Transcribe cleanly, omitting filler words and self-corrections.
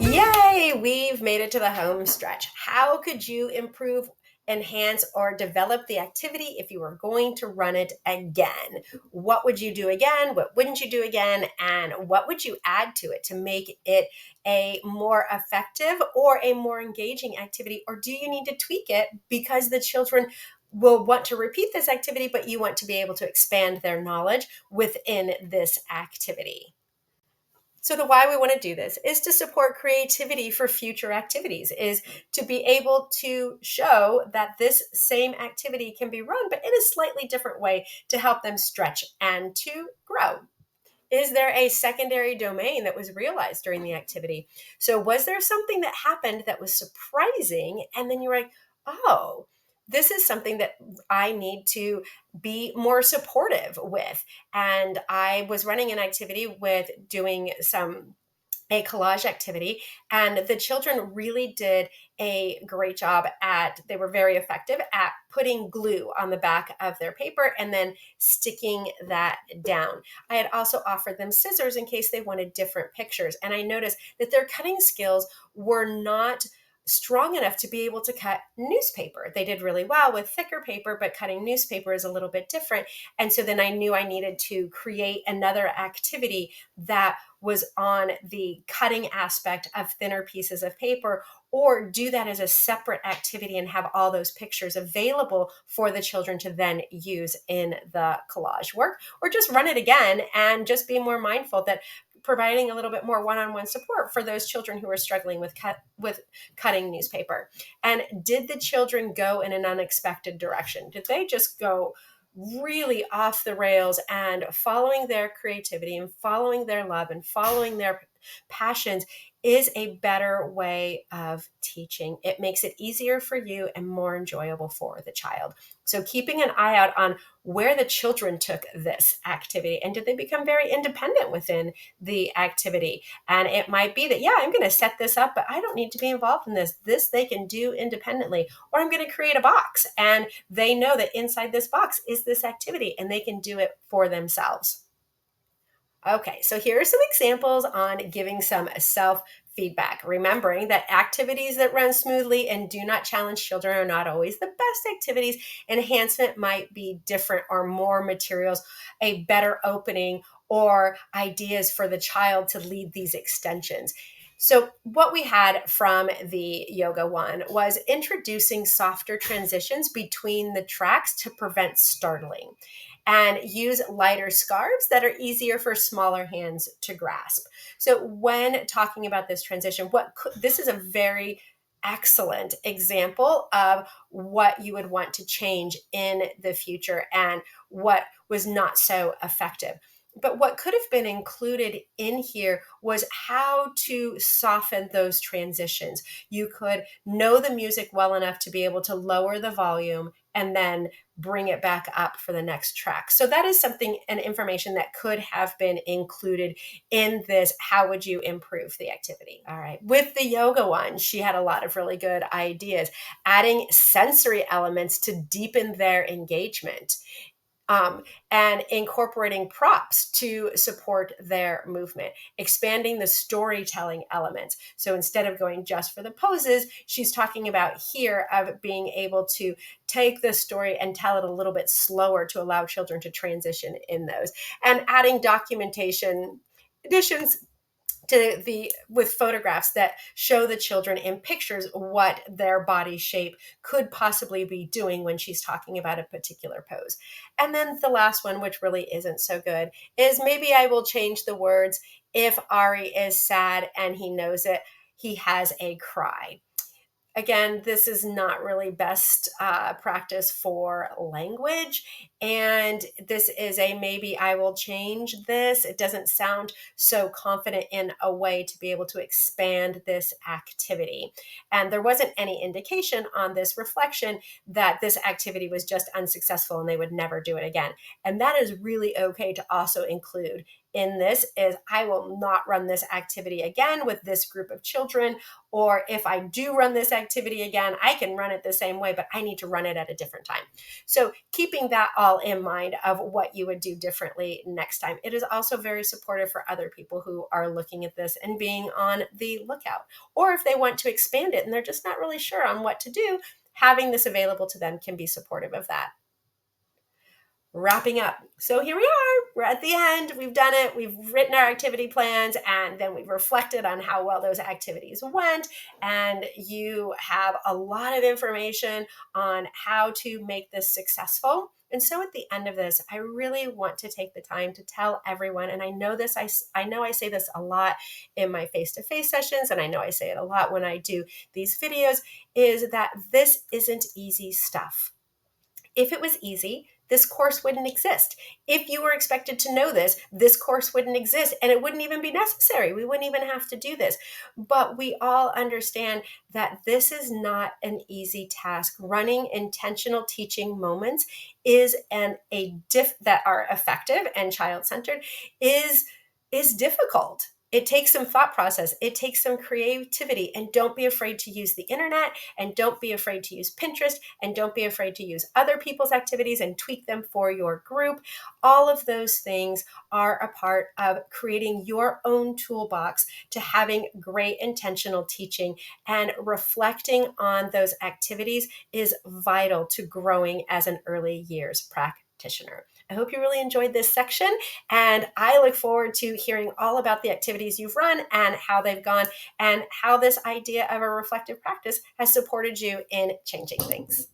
Yay! We've made it to the home stretch. How could you improve, enhance, or develop the activity if you were going to run it again? What would you do again? What wouldn't you do again? And what would you add to it to make it a more effective or a more engaging activity? Or do you need to tweak it because the children will want to repeat this activity, but you want to be able to expand their knowledge within this activity? So the why we want to do this is to support creativity for future activities, is to be able to show that this same activity can be run, but in a slightly different way to help them stretch and to grow. Is there a secondary domain that was realized during the activity? So was there something that happened that was surprising? And then you're like, oh, this is something that I need to be more supportive with. And I was running an activity with doing a collage activity, and the children really did a great job they were very effective at putting glue on the back of their paper and then sticking that down. I had also offered them scissors in case they wanted different pictures, and I noticed that their cutting skills were not strong enough to be able to cut newspaper. They did really well with thicker paper, but cutting newspaper is a little bit different. And so then I knew I needed to create another activity that was on the cutting aspect of thinner pieces of paper, or do that as a separate activity and have all those pictures available for the children to then use in the collage work, or just run it again and just be more mindful that providing a little bit more one-on-one support for those children who are struggling with cutting newspaper. And did the children go in an unexpected direction? Did they just go really off the rails, and following their creativity and following their love and following their passions is a better way of teaching? It makes it easier for you and more enjoyable for the child. So keeping an eye out on where the children took this activity, and did they become very independent within the activity? And it might be that, yeah, I'm going to set this up, but I don't need to be involved in this. This they can do independently. Or I'm going to create a box, and they know that inside this box is this activity and they can do it for themselves. Okay, so here are some examples on giving some self feedback, remembering that activities that run smoothly and do not challenge children are not always the best activities. Enhancement might be different, or more materials, a better opening, or ideas for the child to lead these extensions. So, what we had from the yoga one was introducing softer transitions between the tracks to prevent startling, and use lighter scarves that are easier for smaller hands to grasp. So when talking about this transition, this is a very excellent example of what you would want to change in the future and what was not so effective. But what could have been included in here was how to soften those transitions. You could know the music well enough to be able to lower the volume and then bring it back up for the next track. So that is an information that could have been included in this. How would you improve the activity? All right. With the yoga one, she had a lot of really good ideas, adding sensory elements to deepen their engagement. And incorporating props to support their movement, expanding the storytelling elements. So instead of going just for the poses, she's talking about here of being able to take the story and tell it a little bit slower to allow children to transition in those, and adding documentation additions with photographs that show the children in pictures what their body shape could possibly be doing when she's talking about a particular pose. And then the last one, which really isn't so good, is maybe I will change the words. If Ari is sad and he knows it, he has a cry. Again, this is not really best practice for language. And this is a maybe I will change this. It doesn't sound so confident in a way to be able to expand this activity. And there wasn't any indication on this reflection that this activity was just unsuccessful and they would never do it again. And that is really okay to also include in this is I will not run this activity again with this group of children. Or if I do run this activity again, I can run it the same way, but I need to run it at a different time. So keeping that all in mind of what you would do differently next time. It is also very supportive for other people who are looking at this and being on the lookout. Or if they want to expand it and they're just not really sure on what to do, having this available to them can be supportive of that. Wrapping up. So here we are. We're at the end. We've done it. We've written our activity plans, and then we've reflected on how well those activities went. And you have a lot of information on how to make this successful. And so at the end of this, I really want to take the time to tell everyone, and I know this, I know I say this a lot in my face-to-face sessions, and I know I say it a lot when I do these videos, is that this isn't easy stuff. If it was easy, this course wouldn't exist. If you were expected to know this, this course wouldn't exist and it wouldn't even be necessary. We wouldn't even have to do this. But we all understand that this is not an easy task. Running intentional teaching moments that are effective and child-centered is difficult. It takes some thought process. It takes some creativity. And don't be afraid to use the internet, and don't be afraid to use Pinterest, and don't be afraid to use other people's activities and tweak them for your group. All of those things are a part of creating your own toolbox to having great intentional teaching, and reflecting on those activities is vital to growing as an early years practitioner. I hope you really enjoyed this section, and I look forward to hearing all about the activities you've run and how they've gone, and how this idea of a reflective practice has supported you in changing things.